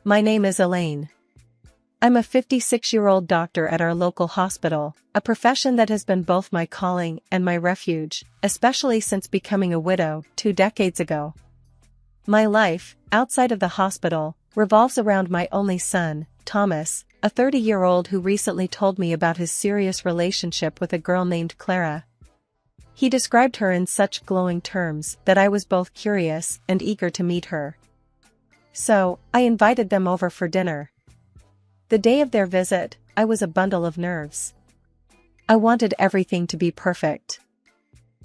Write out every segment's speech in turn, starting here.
My name is Elaine. I'm a 56-year-old doctor at our local hospital, a profession that has been both my calling and my refuge, especially since becoming a widow 2 decades ago. My life, outside of the hospital, revolves around my only son, Thomas, a 30-year-old who recently told me about his serious relationship with a girl named Clara. He described her in such glowing terms that I was both curious and eager to meet her. So, I invited them over for dinner. The day of their visit, I was a bundle of nerves. I wanted everything to be perfect.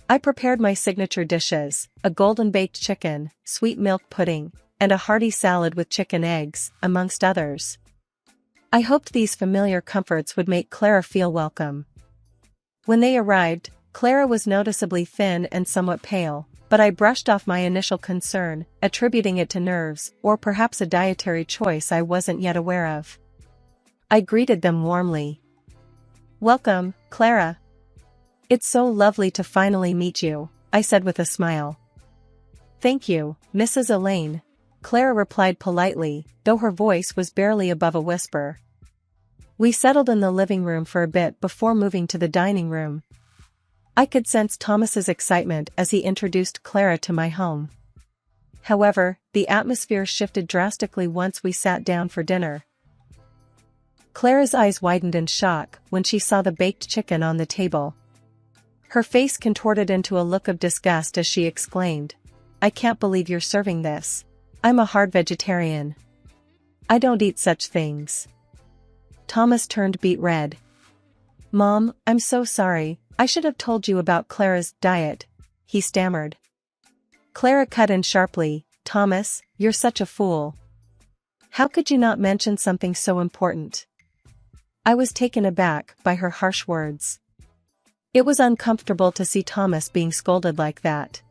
I prepared my signature dishes, a golden-baked chicken, sweet milk pudding, and a hearty salad with chicken eggs, amongst others. I hoped these familiar comforts would make Clara feel welcome. When they arrived, Clara was noticeably thin and somewhat pale, but I brushed off my initial concern, attributing it to nerves or perhaps a dietary choice I wasn't yet aware of. I greeted them warmly. "Welcome, Clara. It's so lovely to finally meet you," I said with a smile. "Thank you, Mrs. Elaine," Clara replied politely, though her voice was barely above a whisper. We settled in the living room for a bit before moving to the dining room. I could sense Thomas's excitement as he introduced Clara to my home. However, the atmosphere shifted drastically once we sat down for dinner. Clara's eyes widened in shock when she saw the baked chicken on the table. Her face contorted into a look of disgust as she exclaimed, "I can't believe you're serving this. I'm a hard vegetarian. I don't eat such things." Thomas turned beet red. "Mom, I'm so sorry, I should have told you about Clara's diet," he stammered. Clara cut in sharply, "Thomas, you're such a fool. How could you not mention something so important?" I was taken aback by her harsh words. It was uncomfortable to see Thomas being scolded like that.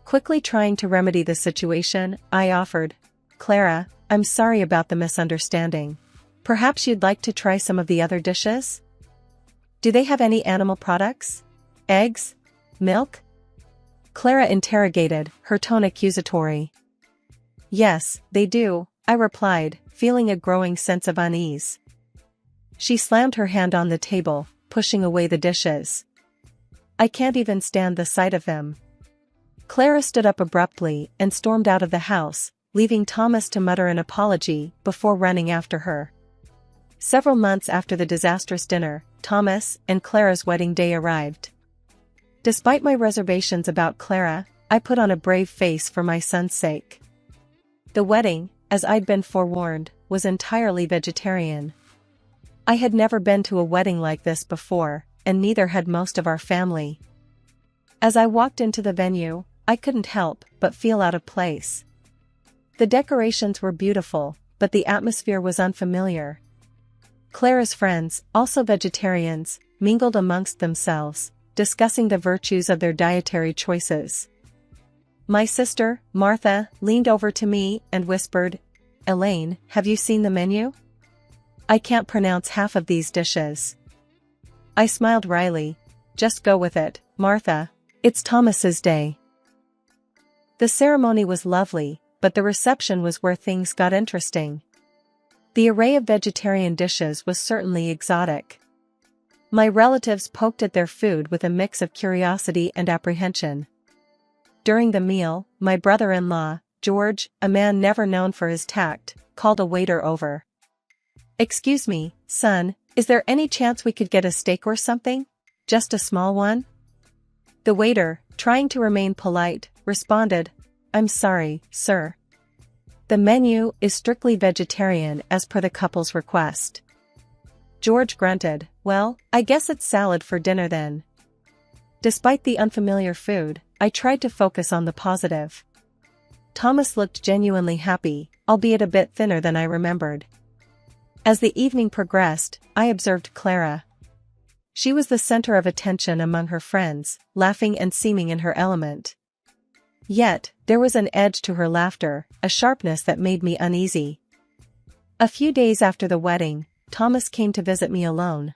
Quickly trying to remedy the situation, I offered, "Clara, I'm sorry about the misunderstanding. Perhaps you'd like to try some of the other dishes? Do they have any animal products? Eggs? Milk?" Clara interrogated, her tone accusatory. "Yes, they do," I replied, feeling a growing sense of unease. She slammed her hand on the table, pushing away the dishes. "I can't even stand the sight of them." Clara stood up abruptly and stormed out of the house, leaving Thomas to mutter an apology before running after her. Several months after the disastrous dinner, Thomas and Clara's wedding day arrived. Despite my reservations about Clara, I put on a brave face for my son's sake. The wedding, as I'd been forewarned, was entirely vegetarian. I had never been to a wedding like this before, and neither had most of our family. As I walked into the venue, I couldn't help but feel out of place. The decorations were beautiful, but the atmosphere was unfamiliar. Clara's friends, also vegetarians, mingled amongst themselves, discussing the virtues of their dietary choices. My sister, Martha, leaned over to me and whispered, "Elaine, have you seen the menu? I can't pronounce half of these dishes." I smiled wryly. "Just go with it, Martha. It's Thomas's day." The ceremony was lovely, but the reception was where things got interesting. The array of vegetarian dishes was certainly exotic. My relatives poked at their food with a mix of curiosity and apprehension. During the meal, my brother-in-law, George, a man never known for his tact, called a waiter over. "Excuse me, son, is there any chance we could get a steak or something? Just a small one?" The waiter, trying to remain polite, responded, "I'm sorry, sir. The menu is strictly vegetarian as per the couple's request." George grunted, "Well, I guess it's salad for dinner then." Despite the unfamiliar food, I tried to focus on the positive. Thomas looked genuinely happy, albeit a bit thinner than I remembered. As the evening progressed, I observed Clara. She was the center of attention among her friends, laughing and seeming in her element. Yet, there was an edge to her laughter, a sharpness that made me uneasy. A few days after the wedding, Thomas came to visit me alone.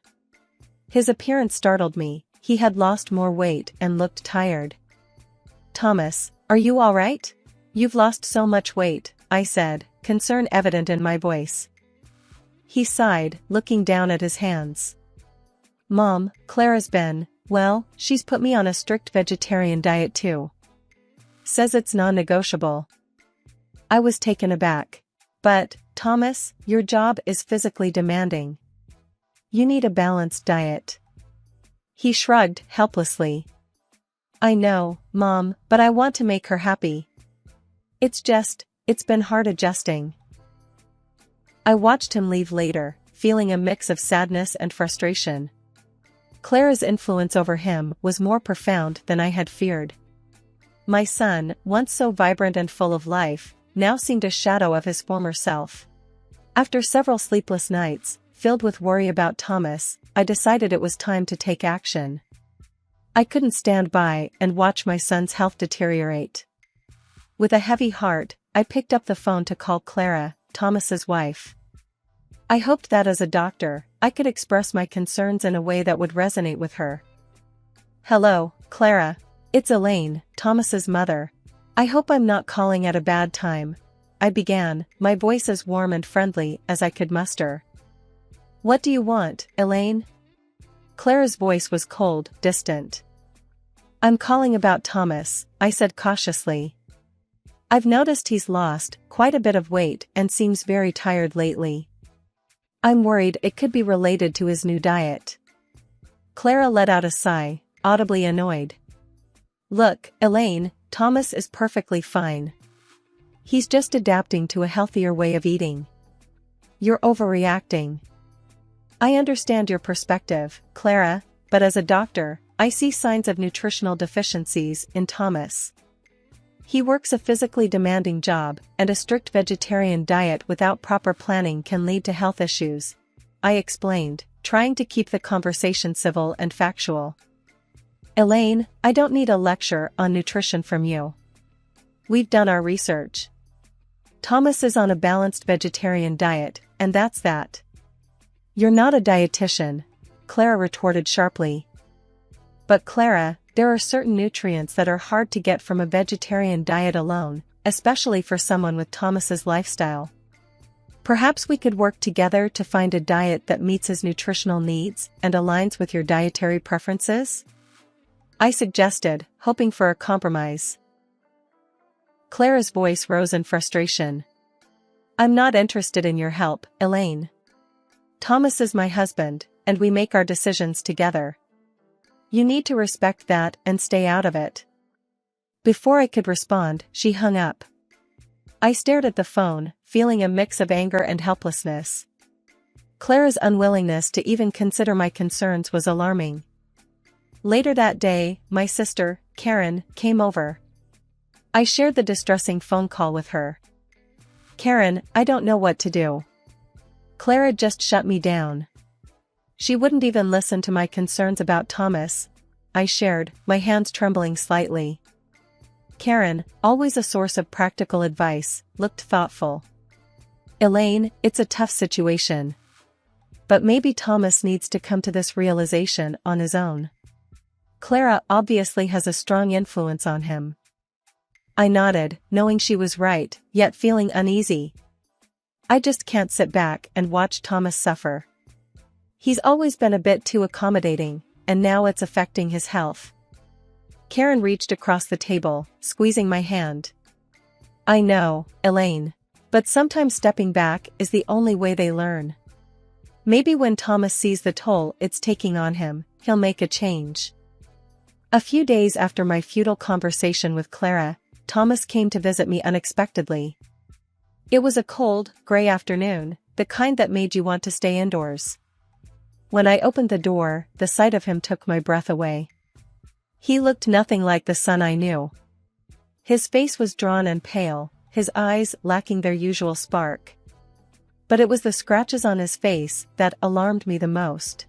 His appearance startled me. He had lost more weight and looked tired. "Thomas, are you all right? You've lost so much weight, I said, concern evident in my voice. He sighed, looking down at his hands. Mom, Clara's been, well, she's put me on a strict vegetarian diet too. Says it's non-negotiable. I was taken aback. But, Thomas, your job is physically demanding. You need a balanced diet. He shrugged helplessly. I know, Mom, but I want to make her happy. It's been hard adjusting. I watched him leave later, feeling a mix of sadness and frustration. Clara's influence over him was more profound than I had feared. My son, once so vibrant and full of life, now seemed a shadow of his former self. After several sleepless nights, filled with worry about Thomas, I decided it was time to take action. I couldn't stand by and watch my son's health deteriorate. With a heavy heart, I picked up the phone to call Clara, Thomas's wife. I hoped that as a doctor, I could express my concerns in a way that would resonate with her. Hello, Clara. It's Elaine, Thomas's mother. I hope I'm not calling at a bad time. I began, my voice as warm and friendly as I could muster. What do you want, Elaine? Clara's voice was cold, distant. I'm calling about Thomas, I said cautiously. I've noticed he's lost quite a bit of weight and seems very tired lately. I'm worried it could be related to his new diet. Clara let out a sigh, audibly annoyed. Look, Elaine, Thomas is perfectly fine. He's just adapting to a healthier way of eating. You're overreacting. I understand your perspective, Clara, but as a doctor, I see signs of nutritional deficiencies in Thomas. He works a physically demanding job, and a strict vegetarian diet without proper planning can lead to health issues. I explained, trying to keep the conversation civil and factual. Elaine, I don't need a lecture on nutrition from you. We've done our research. Thomas is on a balanced vegetarian diet, and that's that. You're not a dietitian, Clara retorted sharply. But Clara, there are certain nutrients that are hard to get from a vegetarian diet alone, especially for someone with Thomas's lifestyle. Perhaps we could work together to find a diet that meets his nutritional needs and aligns with your dietary preferences? I suggested, hoping for a compromise. Clara's voice rose in frustration. I'm not interested in your help, Elaine. Thomas is my husband, and we make our decisions together. You need to respect that and stay out of it. Before I could respond, she hung up. I stared at the phone, feeling a mix of anger and helplessness. Clara's unwillingness to even consider my concerns was alarming. Later that day, my sister, Karen, came over. I shared the distressing phone call with her. Karen, I don't know what to do. Clara just shut me down. She wouldn't even listen to my concerns about Thomas, I shared, my hands trembling slightly. Karen, always a source of practical advice, looked thoughtful. Elaine, it's a tough situation. But maybe Thomas needs to come to this realization on his own. Clara obviously has a strong influence on him. I nodded, knowing she was right, yet feeling uneasy. I just can't sit back and watch Thomas suffer. He's always been a bit too accommodating, and now it's affecting his health. Karen reached across the table, squeezing my hand. I know, Elaine. But sometimes stepping back is the only way they learn. Maybe when Thomas sees the toll it's taking on him, he'll make a change. A few days after my futile conversation with Clara, Thomas came to visit me unexpectedly. It was a cold, gray afternoon, the kind that made you want to stay indoors. When I opened the door, the sight of him took my breath away. He looked nothing like the son I knew. His face was drawn and pale, his eyes lacking their usual spark. But it was the scratches on his face that alarmed me the most.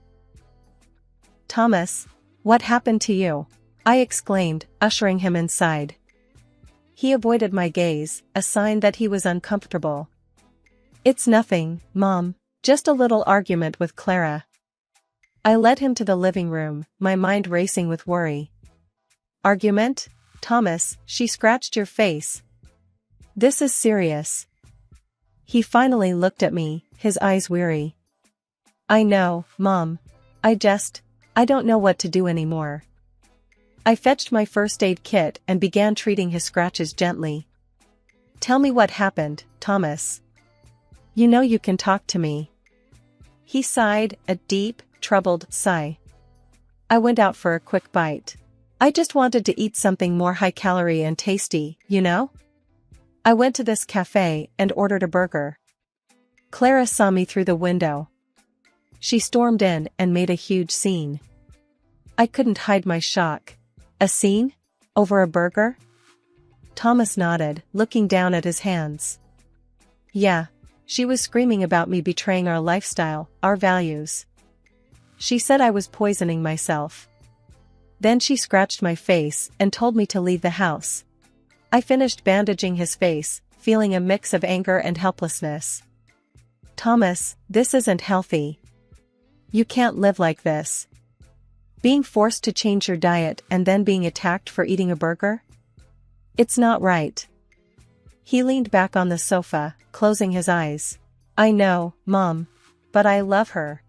Thomas, what happened to you? I exclaimed, ushering him inside. He avoided my gaze, a sign that he was uncomfortable. It's nothing, Mom, just a little argument with Clara. I led him to the living room, my mind racing with worry. Argument? Thomas, she scratched your face. This is serious. He finally looked at me, his eyes weary. I know, Mom. I don't know what to do anymore. I fetched my first aid kit and began treating his scratches gently. Tell me what happened, Thomas. You know you can talk to me. He sighed, a deep, troubled sigh. I went out for a quick bite. I just wanted to eat something more high-calorie and tasty, you know? I went to this cafe and ordered a burger. Clara saw me through the window. She stormed in and made a huge scene. I couldn't hide my shock. A scene? Over a burger? Thomas nodded, looking down at his hands. Yeah, she was screaming about me betraying our lifestyle, our values. She said I was poisoning myself. Then she scratched my face and told me to leave the house. I finished bandaging his face, feeling a mix of anger and helplessness. Thomas, this isn't healthy. You can't live like this. Being forced to change your diet and then being attacked for eating a burger? It's not right. He leaned back on the sofa, closing his eyes. I know, Mom. But I love her.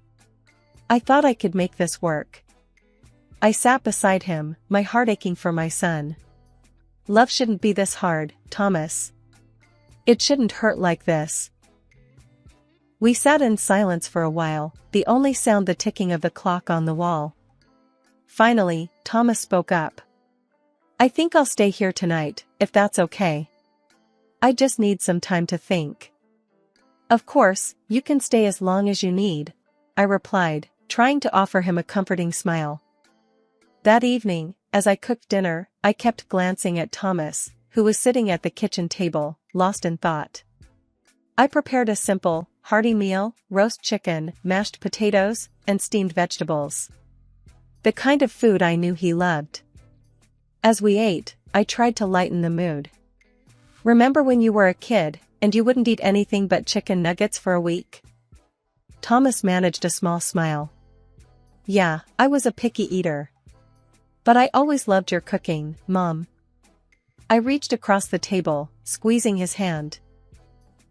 I thought I could make this work. I sat beside him, my heart aching for my son. Love shouldn't be this hard, Thomas. It shouldn't hurt like this. We sat in silence for a while, the only sound the ticking of the clock on the wall. Finally, Thomas spoke up. I think I'll stay here tonight, if that's okay. I just need some time to think. Of course, you can stay as long as you need, I replied, trying to offer him a comforting smile. That evening, as I cooked dinner, I kept glancing at Thomas, who was sitting at the kitchen table, lost in thought. I prepared a simple, hearty meal, roast chicken, mashed potatoes, and steamed vegetables. The kind of food I knew he loved. As we ate, I tried to lighten the mood. Remember when you were a kid, and you wouldn't eat anything but chicken nuggets for a week? Thomas managed a small smile. Yeah, I was a picky eater. But I always loved your cooking, Mom. I reached across the table, squeezing his hand.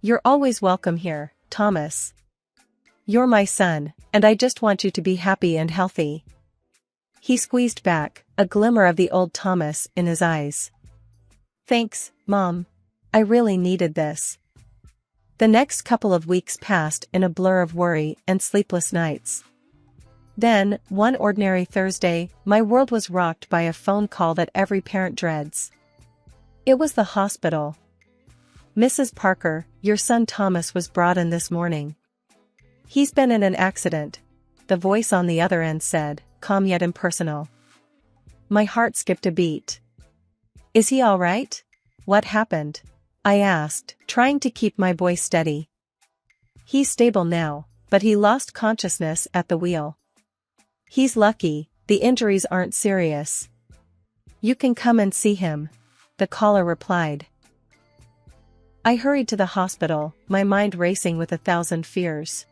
You're always welcome here, Thomas. You're my son, and I just want you to be happy and healthy. He squeezed back, a glimmer of the old Thomas in his eyes. Thanks, Mom. I really needed this. The next couple of weeks passed in a blur of worry and sleepless nights. Then, one ordinary Thursday, my world was rocked by a phone call that every parent dreads. It was the hospital. Mrs. Parker, your son Thomas was brought in this morning. He's been in an accident, the voice on the other end said, calm yet impersonal. My heart skipped a beat. Is he all right? What happened? I asked, trying to keep my voice steady. He's stable now, but he lost consciousness at the wheel. He's lucky, the injuries aren't serious. You can come and see him, the caller replied. I hurried to the hospital, my mind racing with 1,000 fears.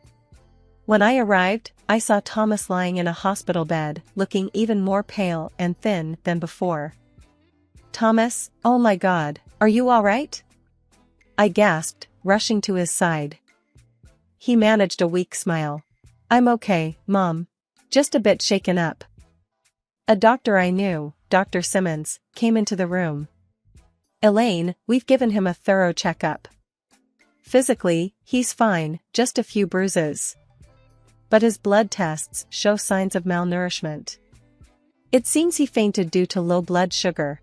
When I arrived, I saw Thomas lying in a hospital bed, looking even more pale and thin than before. Thomas, oh my God, are you all right? I gasped, rushing to his side. He managed a weak smile. I'm okay, Mom. Just a bit shaken up. A doctor I knew, Dr. Simmons, came into the room. Elaine, we've given him a thorough checkup. Physically, he's fine, just a few bruises. But his blood tests show signs of malnourishment. It seems he fainted due to low blood sugar.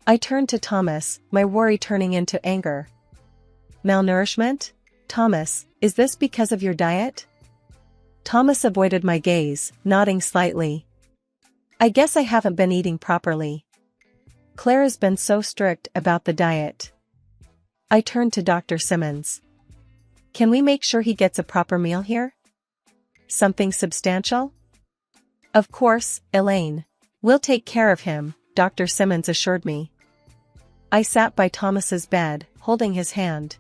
I turned to Thomas, my worry turning into anger. Malnourishment? Thomas, is this because of your diet? Thomas avoided my gaze, nodding slightly. I guess I haven't been eating properly. Clara's been so strict about the diet. I turned to Dr. Simmons. Can we make sure he gets a proper meal here? Something substantial? Of course, Elaine. We'll take care of him, Dr. Simmons assured me. I sat by Thomas's bed, holding his hand.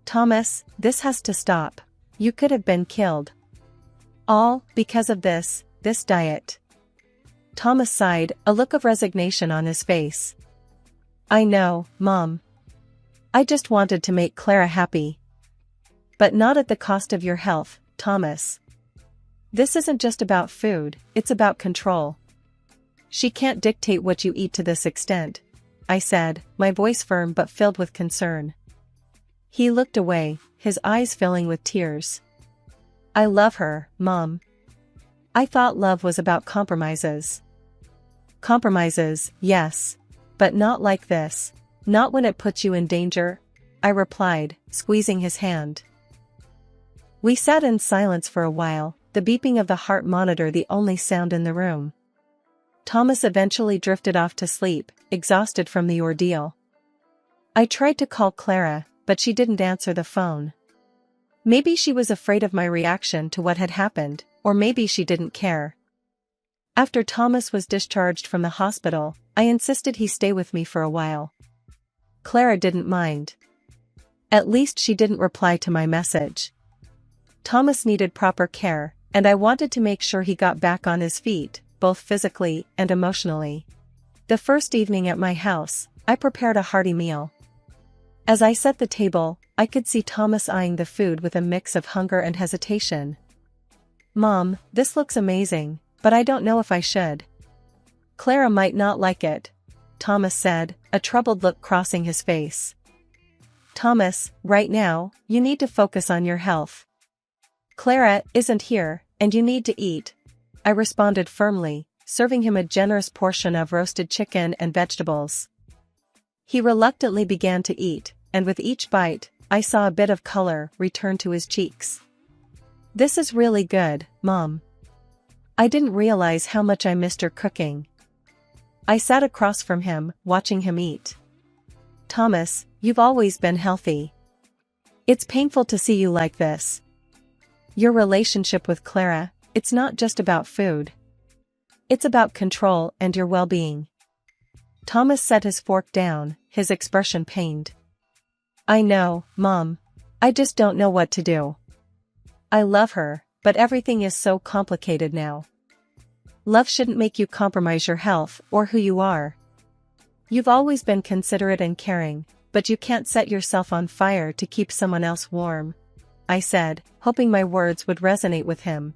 Thomas, this has to stop. You could have been killed. All because of this diet. Thomas sighed, a look of resignation on his face. I know, Mom. I just wanted to make Clara happy. But not at the cost of your health, Thomas. This isn't just about food, it's about control. She can't dictate what you eat to this extent, I said, my voice firm but filled with concern. He looked away, his eyes filling with tears. I love her, Mom. I thought love was about compromises. Compromises, yes. But not like this. Not when it puts you in danger, I replied, squeezing his hand. We sat in silence for a while, the beeping of the heart monitor the only sound in the room. Thomas eventually drifted off to sleep, exhausted from the ordeal. I tried to call Clara, but she didn't answer the phone. Maybe she was afraid of my reaction to what had happened, or maybe she didn't care. After Thomas was discharged from the hospital, I insisted he stay with me for a while. Clara didn't mind. At least she didn't reply to my message. Thomas needed proper care, and I wanted to make sure he got back on his feet, both physically and emotionally. The first evening at my house, I prepared a hearty meal. As I set the table, I could see Thomas eyeing the food with a mix of hunger and hesitation. Mom, this looks amazing, but I don't know if I should. Clara might not like it, Thomas said, a troubled look crossing his face. Thomas, right now, you need to focus on your health. Clara isn't here, and you need to eat, I responded firmly, serving him a generous portion of roasted chicken and vegetables. He reluctantly began to eat, and with each bite, I saw a bit of color return to his cheeks. This is really good, Mom. I didn't realize how much I missed her cooking. I sat across from him, watching him eat. Thomas, you've always been healthy. It's painful to see you like this. Your relationship with Clara, it's not just about food. It's about control and your well-being. Thomas set his fork down, his expression pained. I know, Mom. I just don't know what to do. I love her, but everything is so complicated now. Love shouldn't make you compromise your health or who you are. You've always been considerate and caring, but you can't set yourself on fire to keep someone else warm, I said, hoping my words would resonate with him.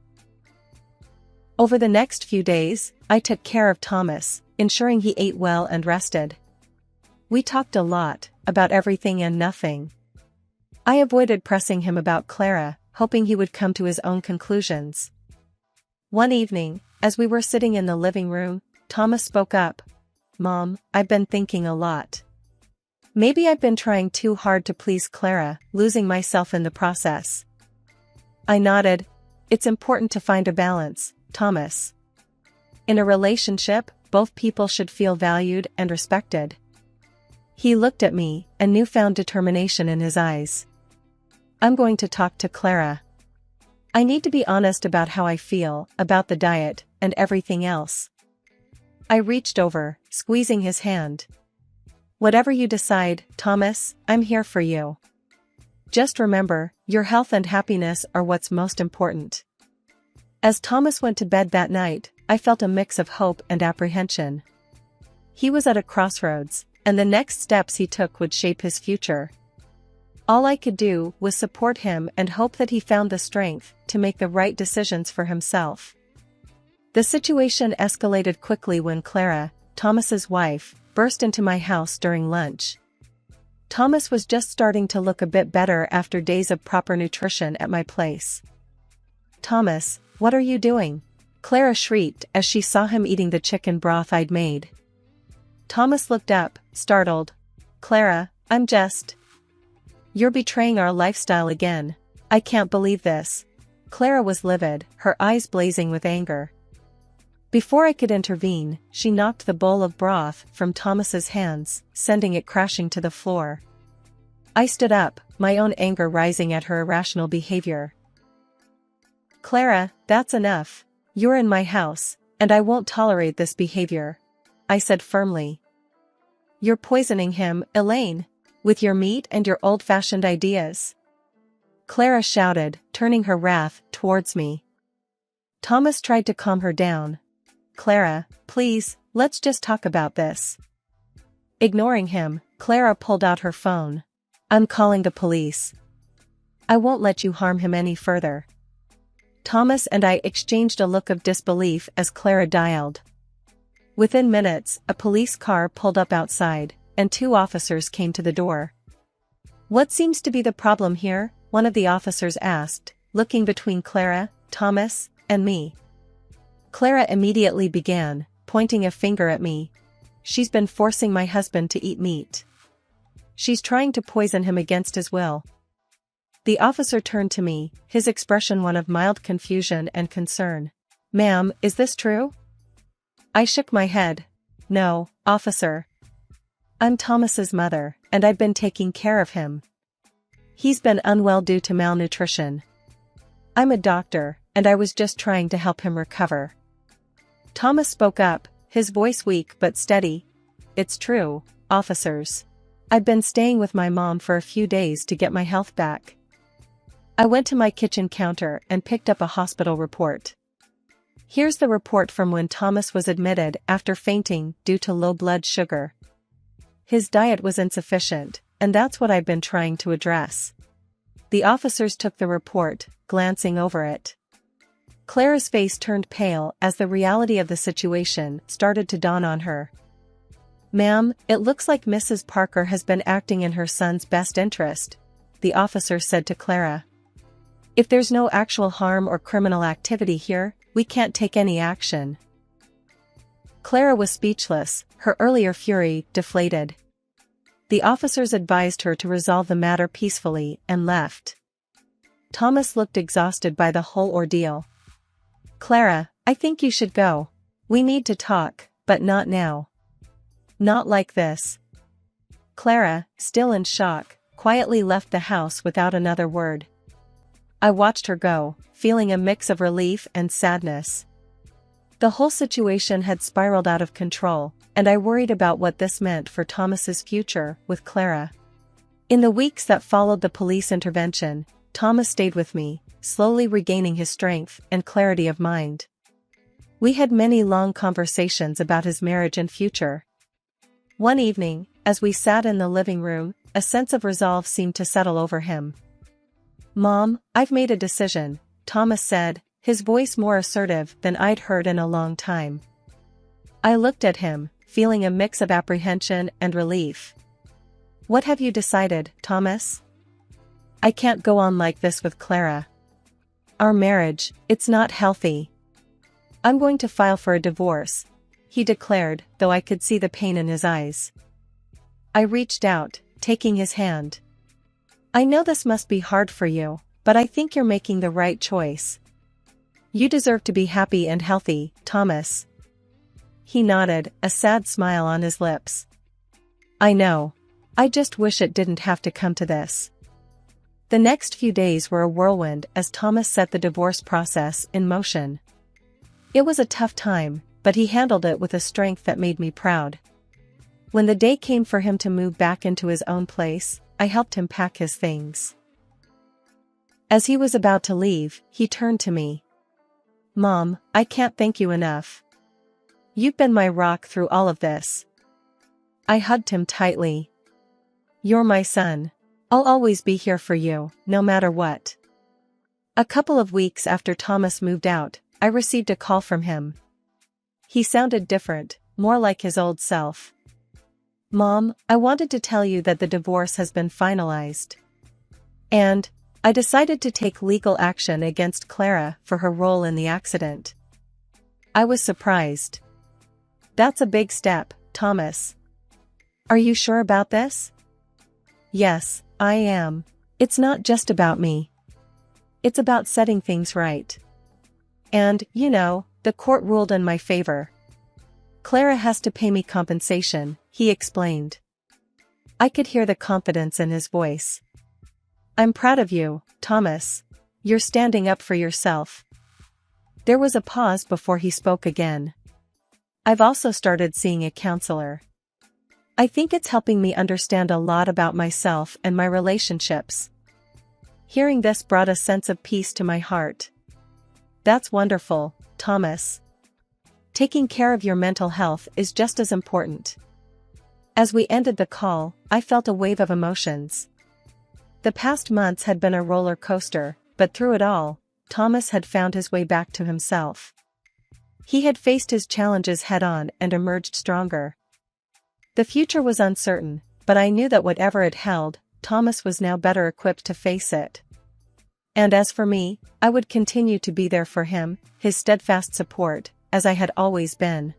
Over the next few days, I took care of Thomas, ensuring he ate well and rested. We talked a lot, about everything and nothing. I avoided pressing him about Clara, hoping he would come to his own conclusions. One evening, as we were sitting in the living room, Thomas spoke up. Mom, I've been thinking a lot. Maybe I've been trying too hard to please Clara, losing myself in the process. I nodded. It's important to find a balance, Thomas. In a relationship, both people should feel valued and respected. He looked at me, a newfound determination in his eyes. I'm going to talk to Clara. I need to be honest about how I feel, about the diet, and everything else. I reached over, squeezing his hand. Whatever you decide, Thomas, I'm here for you. Just remember, your health and happiness are what's most important. As Thomas went to bed that night, I felt a mix of hope and apprehension. He was at a crossroads, and the next steps he took would shape his future. All I could do was support him and hope that he found the strength to make the right decisions for himself. The situation escalated quickly when Clara, Thomas's wife, burst into my house during lunch. Thomas was just starting to look a bit better after days of proper nutrition at my place. Thomas, what are you doing? Clara shrieked as she saw him eating the chicken broth I'd made. Thomas looked up, startled. Clara, I'm just... You're betraying our lifestyle again. I can't believe this. Clara was livid, her eyes blazing with anger. Before I could intervene, she knocked the bowl of broth from Thomas's hands, sending it crashing to the floor. I stood up, my own anger rising at her irrational behavior. Clara, that's enough. You're in my house, and I won't tolerate this behavior, I said firmly. You're poisoning him, Elaine, with your meat and your old-fashioned ideas. Clara shouted, turning her wrath towards me. Thomas tried to calm her down. Clara, please, let's just talk about this. Ignoring him, Clara pulled out her phone. I'm calling the police. I won't let you harm him any further. Thomas and I exchanged a look of disbelief as Clara dialed. Within minutes, a police car pulled up outside, and 2 officers came to the door. "What seems to be the problem here?" one of the officers asked, looking between Clara, Thomas, and me. Clara immediately began, pointing a finger at me. "She's been forcing my husband to eat meat. She's trying to poison him against his will." The officer turned to me, his expression one of mild confusion and concern. "Ma'am, is this true?" I shook my head. "No, officer. I'm Thomas's mother, and I've been taking care of him. He's been unwell due to malnutrition. I'm a doctor, and I was just trying to help him recover." Thomas spoke up, his voice weak but steady. "It's true, officers. I've been staying with my mom for a few days to get my health back." I went to my kitchen counter and picked up a hospital report. Here's the report from when Thomas was admitted after fainting due to low blood sugar. His diet was insufficient, and that's what I've been trying to address. The officers took the report, glancing over it. Clara's face turned pale as the reality of the situation started to dawn on her. "Ma'am, it looks like Mrs. Parker has been acting in her son's best interest," the officer said to Clara. "If there's no actual harm or criminal activity here, we can't take any action." Clara was speechless, her earlier fury deflated. The officers advised her to resolve the matter peacefully and left. Thomas looked exhausted by the whole ordeal. "Clara, I think you should go. We need to talk, but not now. Not like this." Clara, still in shock, quietly left the house without another word. I watched her go, feeling a mix of relief and sadness. The whole situation had spiraled out of control, and I worried about what this meant for Thomas's future with Clara. In the weeks that followed the police intervention, Thomas stayed with me, slowly regaining his strength and clarity of mind. We had many long conversations about his marriage and future. One evening, as we sat in the living room, a sense of resolve seemed to settle over him. "Mom, I've made a decision," Thomas said, his voice more assertive than I'd heard in a long time. I looked at him, feeling a mix of apprehension and relief. "What have you decided, Thomas?" "I can't go on like this with Clara. Our marriage, it's not healthy. I'm going to file for a divorce," he declared, though I could see the pain in his eyes. I reached out, taking his hand. "I know this must be hard for you, but I think you're making the right choice. You deserve to be happy and healthy, Thomas." He nodded, a sad smile on his lips. "I know. I just wish it didn't have to come to this." The next few days were a whirlwind as Thomas set the divorce process in motion. It was a tough time, but he handled it with a strength that made me proud. When the day came for him to move back into his own place, I helped him pack his things. As he was about to leave, he turned to me. "Mom, I can't thank you enough. You've been my rock through all of this." I hugged him tightly. "You're my son. I'll always be here for you, no matter what." A couple of weeks after Thomas moved out, I received a call from him. He sounded different, more like his old self. "Mom, I wanted to tell you that the divorce has been finalized. And I decided to take legal action against Clara for her role in the accident." I was surprised. "That's a big step, Thomas. Are you sure about this?" "Yes, I am. It's not just about me. It's about setting things right. And, you know, the court ruled in my favor. Clara has to pay me compensation," he explained. I could hear the confidence in his voice. "I'm proud of you, Thomas. You're standing up for yourself." There was a pause before he spoke again. "I've also started seeing a counselor. I think it's helping me understand a lot about myself and my relationships." Hearing this brought a sense of peace to my heart. "That's wonderful, Thomas. Taking care of your mental health is just as important." As we ended the call, I felt a wave of emotions. The past months had been a roller coaster, but through it all, Thomas had found his way back to himself. He had faced his challenges head-on and emerged stronger. The future was uncertain, but I knew that whatever it held, Thomas was now better equipped to face it. And as for me, I would continue to be there for him, his steadfast support, as I had always been.